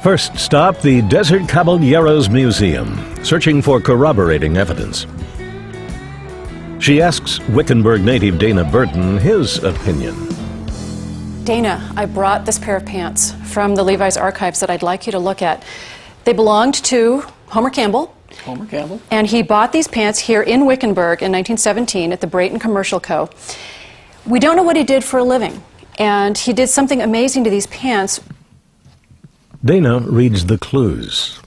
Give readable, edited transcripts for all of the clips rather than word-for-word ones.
First stop, the Desert Caballeros Museum, searching for corroborating evidence. She asks Wickenburg native Dana Burton his opinion. Dana, I brought this pair of pants from the Levi's archives that I'd like you to look at. They belonged to Homer Campbell. Homer Campbell. And he bought these pants here in Wickenburg in 1917 at the Brayton Commercial Co. We don't know what he did for a living, and he did something amazing to these pants. Dana reads the clues.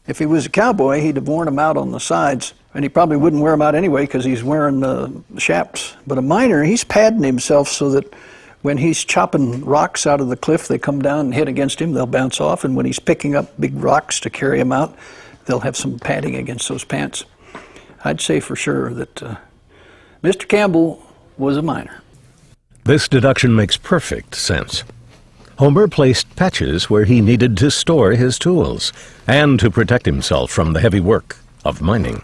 If he was a cowboy, he'd have worn them out on the sides, and he probably wouldn't wear them out anyway because he's wearing chaps. But a miner, he's padding himself so that when he's chopping rocks out of the cliff, they come down and hit against him, they'll bounce off, and when he's picking up big rocks to carry them out, they'll have some padding against those pants. I'd say for sure that Mr. Campbell was a miner. This deduction makes perfect sense. Homer placed patches where he needed to store his tools and to protect himself from the heavy work of mining.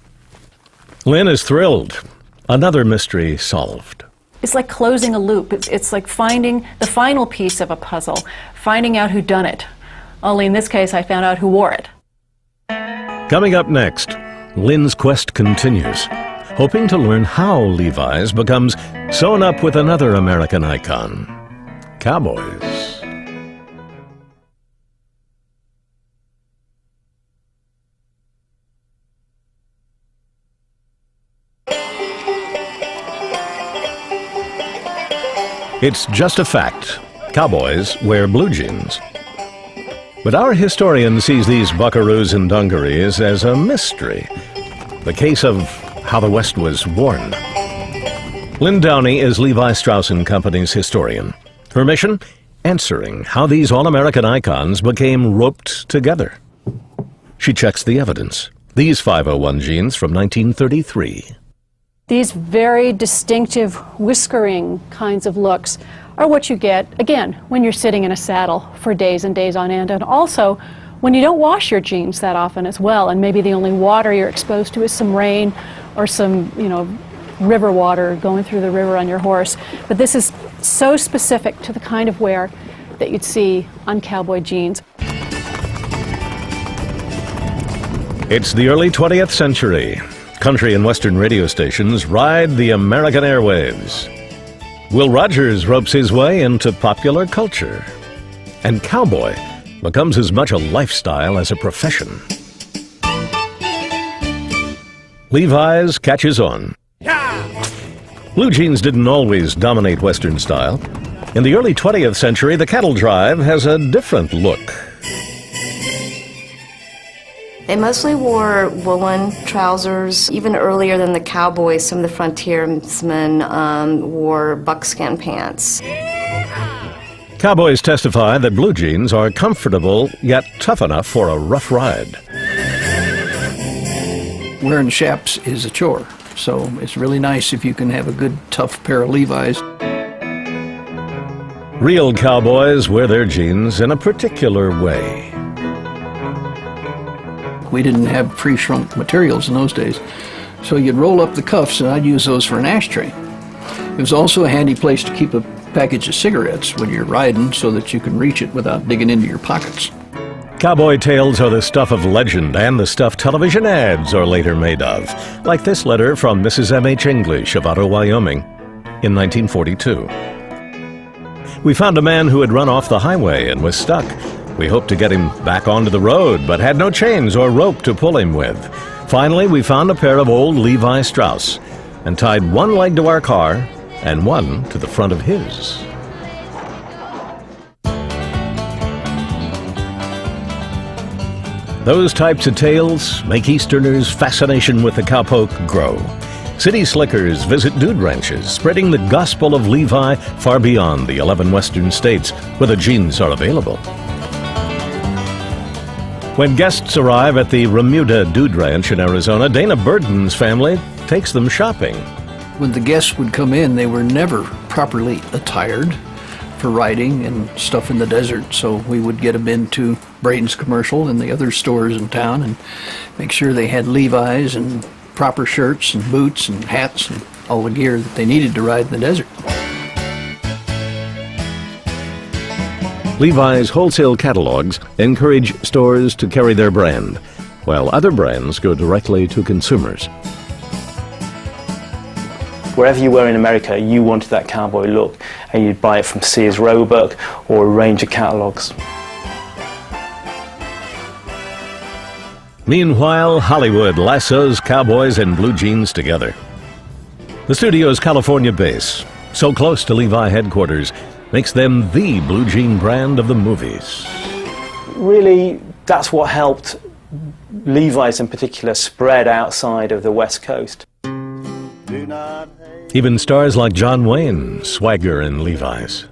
Lynn is thrilled. Another mystery solved. It's like closing a loop. It's like finding the final piece of a puzzle, finding out who done it. Only in this case, I found out who wore it. Coming up next, Lynn's quest continues, hoping to learn how Levi's becomes sewn up with another American icon, cowboys. It's just a fact. Cowboys wear blue jeans. But our historian sees these buckaroos and dungarees as a mystery. The case of how the West was worn. Lynn Downey is Levi Strauss & Company's historian. Her mission? Answering how these all-American icons became roped together. She checks the evidence. These 501 jeans from 1933. These very distinctive whiskering kinds of looks are what you get, again, when you're sitting in a saddle for days and days on end, and also when you don't wash your jeans that often as well, and maybe the only water you're exposed to is some rain or some, river water going through the river on your horse. But this is so specific to the kind of wear that you'd see on cowboy jeans. It's the early 20th century. Country and Western radio stations ride the American airwaves. Will Rogers ropes his way into popular culture. And cowboy becomes as much a lifestyle as a profession. Levi's catches on. Blue jeans didn't always dominate Western style. In the early 20th century, the cattle drive has a different look. They mostly wore woolen trousers. Even earlier than the cowboys, some of the frontiersmen wore buckskin pants. Cowboys testify that blue jeans are comfortable yet tough enough for a rough ride. Wearing chaps is a chore, so it's really nice if you can have a good, tough pair of Levi's. Real cowboys wear their jeans in a particular way. We didn't have pre-shrunk materials in those days, so you'd roll up the cuffs, and I'd use those for an ashtray. It was also a handy place to keep a package of cigarettes when you're riding so that you can reach it without digging into your pockets. Cowboy tales are the stuff of legend and the stuff television ads are later made of, like this letter from Mrs. M.H. English of Otto, Wyoming, in 1942. We found a man who had run off the highway and was stuck. We hoped to get him back onto the road, but had no chains or rope to pull him with. Finally, we found a pair of old Levi Strauss and tied one leg to our car and one to the front of his. Those types of tales make Easterners' fascination with the cowpoke grow. City slickers visit dude ranches, spreading the gospel of Levi far beyond the 11 western states where the jeans are available. When guests arrive at the Remuda Dude Ranch in Arizona, Dana Burton's family takes them shopping. When the guests would come in, they were never properly attired for riding and stuff in the desert, so we would get them into Brayton's Commercial and the other stores in town and make sure they had Levi's and proper shirts and boots and hats and all the gear that they needed to ride in the desert. Levi's wholesale catalogs encourage stores to carry their brand, while other brands go directly to consumers. Wherever you were in America, you wanted that cowboy look, and you'd buy it from Sears Roebuck or a range of catalogs. Meanwhile, Hollywood lassos cowboys and blue jeans together. The studio's California base, so close to Levi headquarters, makes them the blue jean brand of the movies. Really, that's what helped Levi's in particular spread outside of the West Coast. Even stars like John Wayne swagger in Levi's.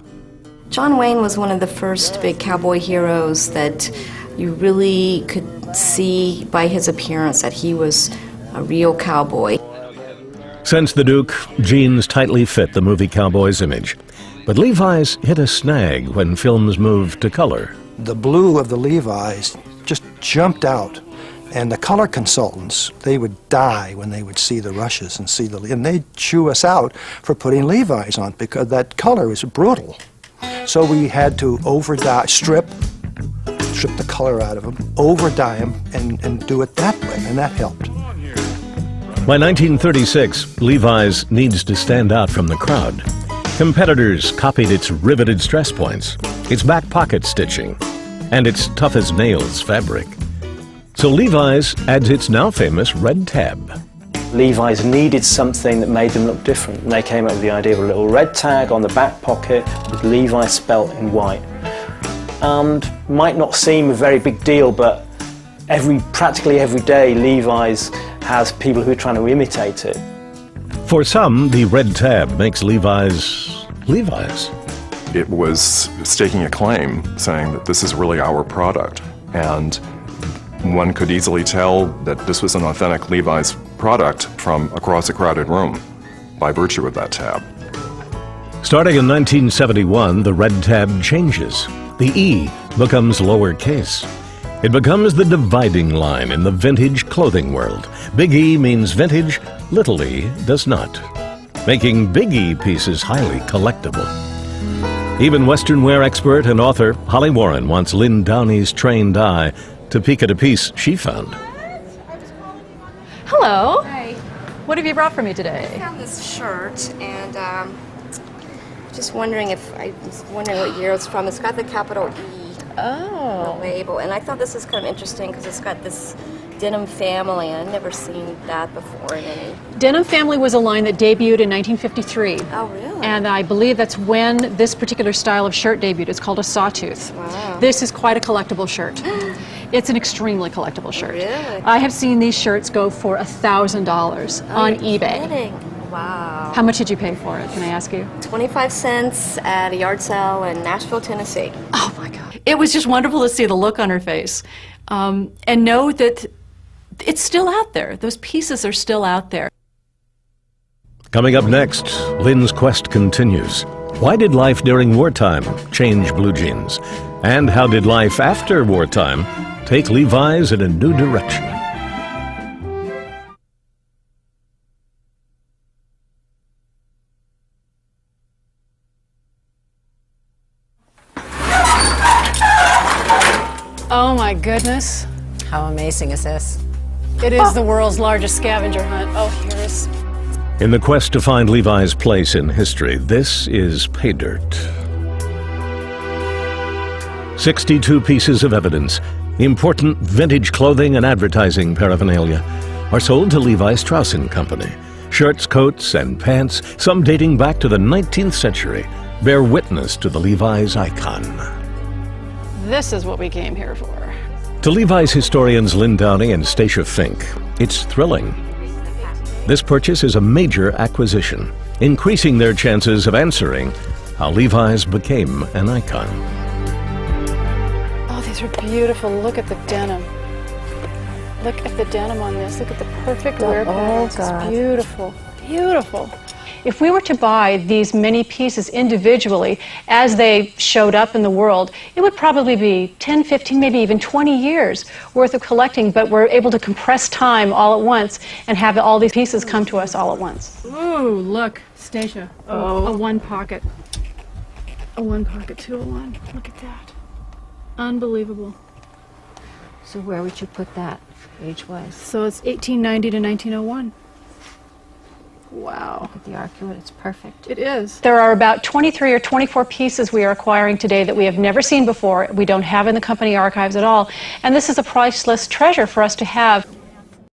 John Wayne was one of the first big cowboy heroes that you really could see by his appearance that he was a real cowboy. Since the Duke, jeans tightly fit the movie cowboy's image. But Levi's hit a snag when films moved to color. The blue of the Levi's just jumped out. And the color consultants, they would die when they would see the rushes and they'd chew us out for putting Levi's on because that color was brutal. So we had to over-dye, strip the color out of them, over-dye them, and do it that way, and that helped. By 1936, Levi's needs to stand out from the crowd. Competitors copied its riveted stress points, its back pocket stitching, and its tough-as-nails fabric. So Levi's adds its now famous red tab. Levi's needed something that made them look different, and they came up with the idea of a little red tag on the back pocket with Levi spelt in white. And might not seem a very big deal, but practically every day Levi's has people who are trying to imitate it. For some, the red tab makes Levi's Levi's. It was staking a claim, saying that this is really our product, and one could easily tell that this was an authentic Levi's product from across a crowded room by virtue of that tab. Starting in 1971, the red tab changes. The E becomes lowercase. It becomes the dividing line in the vintage clothing world. Big E means vintage, little e does not, making Big E pieces highly collectible. Even Western wear expert and author Holly Warren wants Lynn Downey's trained eye to peek at a piece she found. Hello. Hi. What have you brought for me today? I found this shirt, and just wondering what year it's from. It's got the capital E on the label, and I thought this was kind of interesting because it's got this denim family, and I've never seen that before in any. Denim Family was a line that debuted in 1953. Oh, really? And I believe that's when this particular style of shirt debuted. It's called a sawtooth. Wow. This is quite a collectible shirt. It's an extremely collectible shirt. Really? I have seen these shirts go for $1,000 on You're eBay. kidding. Wow. How much did you pay for it, can I ask you? 25 cents at a yard sale in Nashville, Tennessee. Oh my God. It was just wonderful to see the look on her face and know that it's still out there. Those pieces are still out there. Coming up next, Lynn's quest continues. Why did life during wartime change blue jeans? And how did life after wartime take Levi's in a new direction? Oh my goodness. How amazing is this? It is the world's largest scavenger hunt. Oh, here is. In the quest to find Levi's place in history, this is pay dirt. 62 pieces of evidence, important vintage clothing and advertising paraphernalia, are sold to Levi Strauss & Company. Shirts, coats, and pants, some dating back to the 19th century, bear witness to the Levi's icon. This is what we came here for. To Levi's historians Lynn Downey and Stacia Fink, it's thrilling. This purchase is a major acquisition, increasing their chances of answering how Levi's became an icon. Oh, these are beautiful. Look at the denim. Look at the denim on this. Look at the perfect wear patterns. It's beautiful. Beautiful. If we were to buy these many pieces individually as they showed up in the world, it would probably be 10, 15, maybe even 20 years worth of collecting, but we're able to compress time all at once and have all these pieces come to us all at once. Ooh, look, Stacia. Oh, a one pocket. A one pocket 201. Look at that. Unbelievable. So where would you put that age-wise? So it's 1890 to 1901. Wow. Look at the arcuate, it's perfect. It is. There are about 23 or 24 pieces we are acquiring today that we have never seen before, we don't have in the company archives at all, and this is a priceless treasure for us to have.